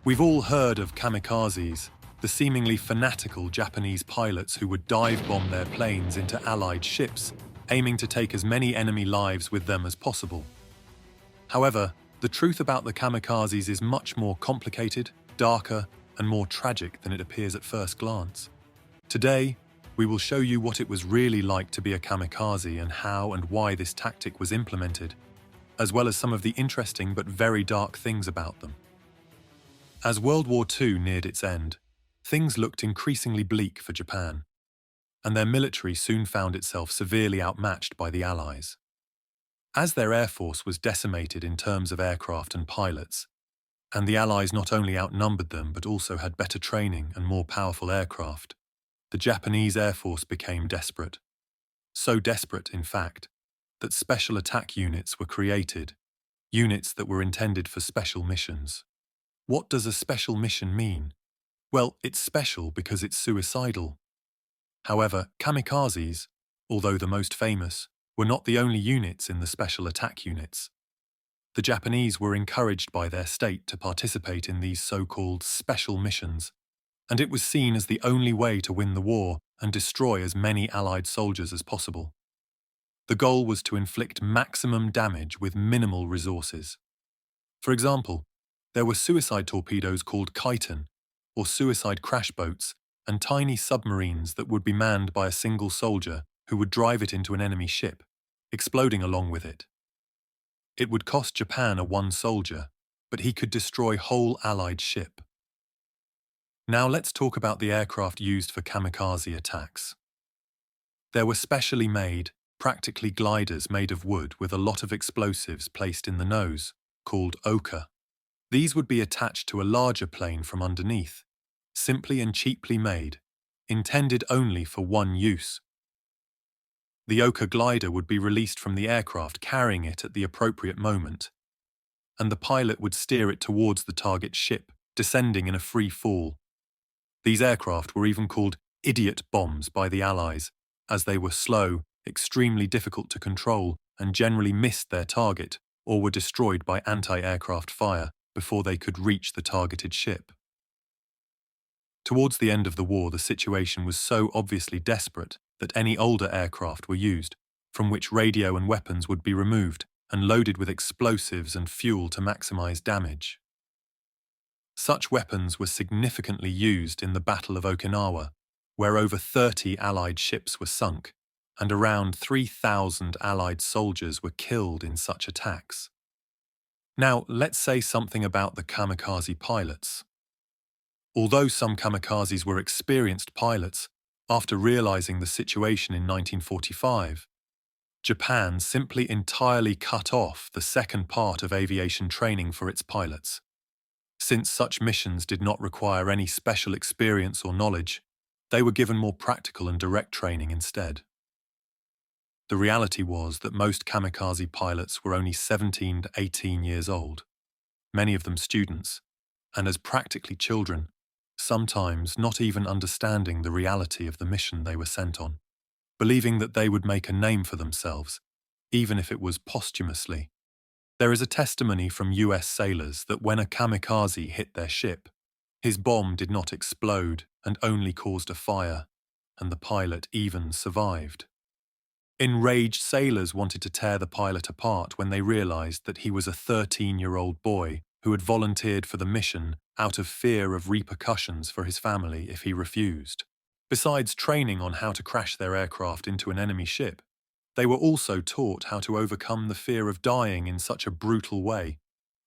We've all heard of kamikazes, the seemingly fanatical Japanese pilots who would dive bomb their planes into Allied ships, aiming to take as many enemy lives with them as possible. However, the truth about the kamikazes is much more complicated, darker, and more tragic than it appears at first glance. Today, we will show you what it was really like to be a kamikaze and how and why this tactic was implemented, as well as some of the interesting but very dark things about them. As World War II neared its end, things looked increasingly bleak for Japan, and their military soon found itself severely outmatched by the Allies. As their air force was decimated in terms of aircraft and pilots, and the Allies not only outnumbered them but also had better training and more powerful aircraft, the Japanese Air Force became desperate. So desperate, in fact, that special attack units were created, units that were intended for special missions. What does a special mission mean? Well, it's special because it's suicidal. However, kamikazes, although the most famous, were not the only units in the special attack units. The Japanese were encouraged by their state to participate in these so-called special missions, and it was seen as the only way to win the war and destroy as many Allied soldiers as possible. The goal was to inflict maximum damage with minimal resources. For example, there were suicide torpedoes called chiton, or suicide crash boats, and tiny submarines that would be manned by a single soldier who would drive it into an enemy ship, exploding along with it. It would cost Japan one soldier, but he could destroy whole Allied ship. Now let's talk about the aircraft used for kamikaze attacks. There were specially made, practically gliders made of wood with a lot of explosives placed in the nose, called oka. These would be attached to a larger plane from underneath, simply and cheaply made, intended only for one use. The oka glider would be released from the aircraft carrying it at the appropriate moment, and the pilot would steer it towards the target ship, descending in a free fall. These aircraft were even called idiot bombs by the Allies, as they were slow, extremely difficult to control, and generally missed their target or were destroyed by anti-aircraft fire before they could reach the targeted ship. Towards the end of the war, the situation was so obviously desperate that any older aircraft were used, from which radio and weapons would be removed and loaded with explosives and fuel to maximize damage. Such weapons were significantly used in the Battle of Okinawa, where over 30 Allied ships were sunk, and around 3,000 Allied soldiers were killed in such attacks. Now, let's say something about the kamikaze pilots. Although some kamikazes were experienced pilots, after realizing the situation in 1945, Japan simply entirely cut off the second part of aviation training for its pilots. Since such missions did not require any special experience or knowledge, they were given more practical and direct training instead. The reality was that most kamikaze pilots were only 17 to 18 years old, many of them students, and as practically children, sometimes not even understanding the reality of the mission they were sent on, believing that they would make a name for themselves, even if it was posthumously. There is a testimony from US sailors that when a kamikaze hit their ship, his bomb did not explode and only caused a fire, and the pilot even survived. Enraged sailors wanted to tear the pilot apart when they realized that he was a 13-year-old boy who had volunteered for the mission out of fear of repercussions for his family if he refused. Besides training on how to crash their aircraft into an enemy ship, they were also taught how to overcome the fear of dying in such a brutal way,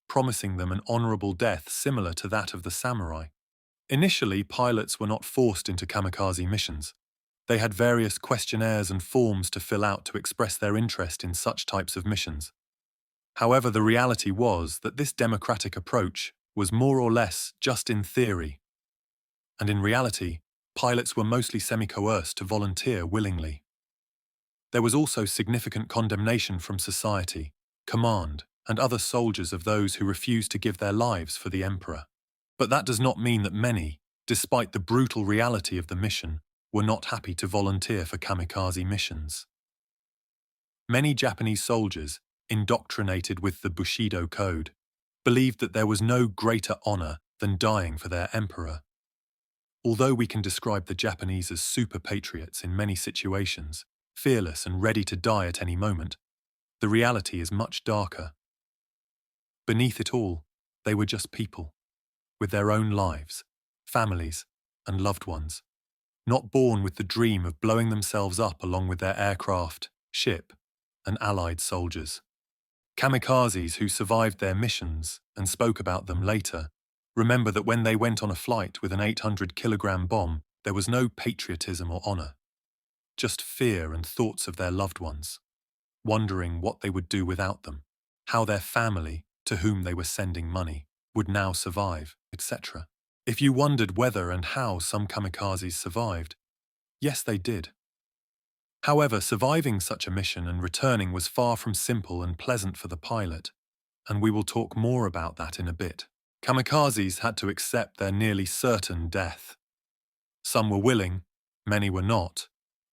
promising them an honorable death similar to that of the samurai. Initially, pilots were not forced into kamikaze missions. They had various questionnaires and forms to fill out to express their interest in such types of missions. However, the reality was that this democratic approach was more or less just in theory. And in reality, pilots were mostly semi-coerced to volunteer willingly. There was also significant condemnation from society, command, and other soldiers of those who refused to give their lives for the emperor. But that does not mean that many, despite the brutal reality of the mission, were not happy to volunteer for kamikaze missions. Many Japanese soldiers, indoctrinated with the Bushido Code, believed that there was no greater honor than dying for their emperor. Although we can describe the Japanese as super patriots in many situations, fearless and ready to die at any moment, the reality is much darker. Beneath it all, they were just people, with their own lives, families, and loved ones, not born with the dream of blowing themselves up along with their aircraft, ship, and allied soldiers. Kamikazes who survived their missions and spoke about them later remember that when they went on a flight with an 800-kilogram bomb, there was no patriotism or honor, just fear and thoughts of their loved ones, wondering what they would do without them, how their family, to whom they were sending money, would now survive, etc. If you wondered whether and how some kamikazes survived, yes, they did. However, surviving such a mission and returning was far from simple and pleasant for the pilot, and we will talk more about that in a bit. Kamikazes had to accept their nearly certain death. Some were willing, many were not,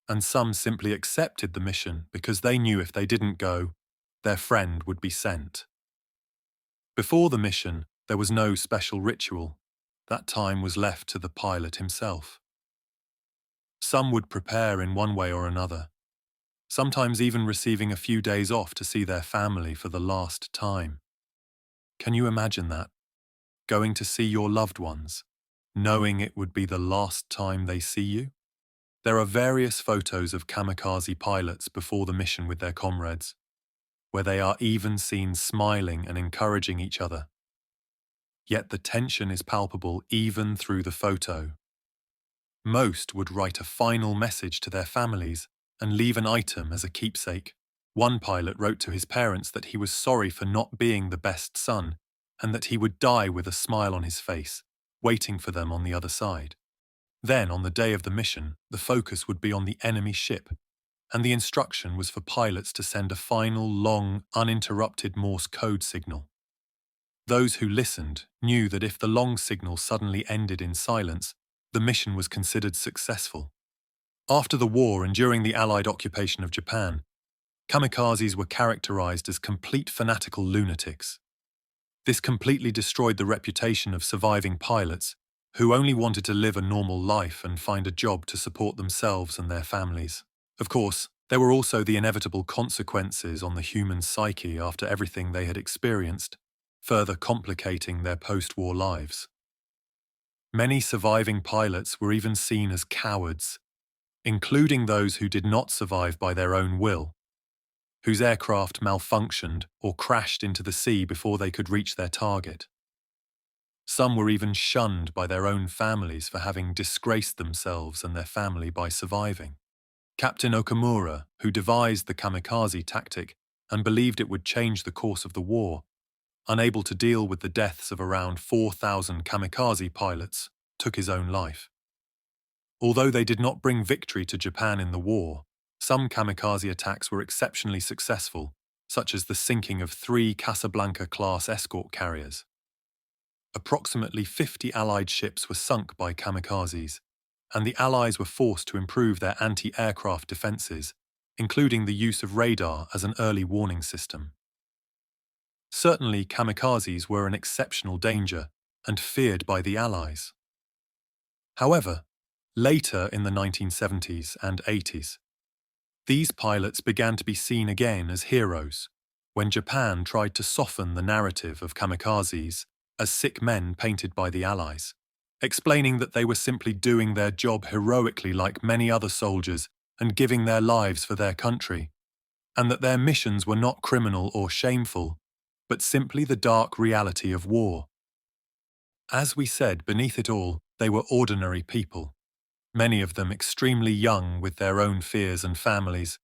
and some simply accepted the mission because they knew if they didn't go, their friend would be sent. Before the mission, there was no special ritual. That time was left to the pilot himself. Some would prepare in one way or another, sometimes even receiving a few days off to see their family for the last time. Can you imagine that? Going to see your loved ones, knowing it would be the last time they see you? There are various photos of kamikaze pilots before the mission with their comrades, where they are even seen smiling and encouraging each other. Yet the tension is palpable even through the photo. Most would write a final message to their families and leave an item as a keepsake. One pilot wrote to his parents that he was sorry for not being the best son and that he would die with a smile on his face, waiting for them on the other side. Then, on the day of the mission, the focus would be on the enemy ship, and the instruction was for pilots to send a final, long, uninterrupted Morse code signal. Those who listened knew that if the long signal suddenly ended in silence, the mission was considered successful. After the war and during the Allied occupation of Japan, kamikazes were characterized as complete fanatical lunatics. This completely destroyed the reputation of surviving pilots who only wanted to live a normal life and find a job to support themselves and their families. Of course, there were also the inevitable consequences on the human psyche after everything they had experienced, further complicating their post-war lives. Many surviving pilots were even seen as cowards, including those who did not survive by their own will, whose aircraft malfunctioned or crashed into the sea before they could reach their target. Some were even shunned by their own families for having disgraced themselves and their family by surviving. Captain Okamura, who devised the kamikaze tactic and believed it would change the course of the war, unable to deal with the deaths of around 4,000 kamikaze pilots, took his own life. Although they did not bring victory to Japan in the war, some kamikaze attacks were exceptionally successful, such as the sinking of 3 Casablanca-class escort carriers. Approximately 50 Allied ships were sunk by kamikazes, and the Allies were forced to improve their anti-aircraft defences, including the use of radar as an early warning system. Certainly, kamikazes were an exceptional danger and feared by the Allies. However, later in the 1970s and 80s, these pilots began to be seen again as heroes when Japan tried to soften the narrative of kamikazes as sick men painted by the Allies, explaining that they were simply doing their job heroically like many other soldiers and giving their lives for their country, and that their missions were not criminal or shameful, but simply the dark reality of war. As we said, beneath it all, they were ordinary people, many of them extremely young with their own fears and families,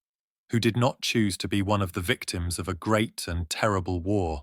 who did not choose to be one of the victims of a great and terrible war.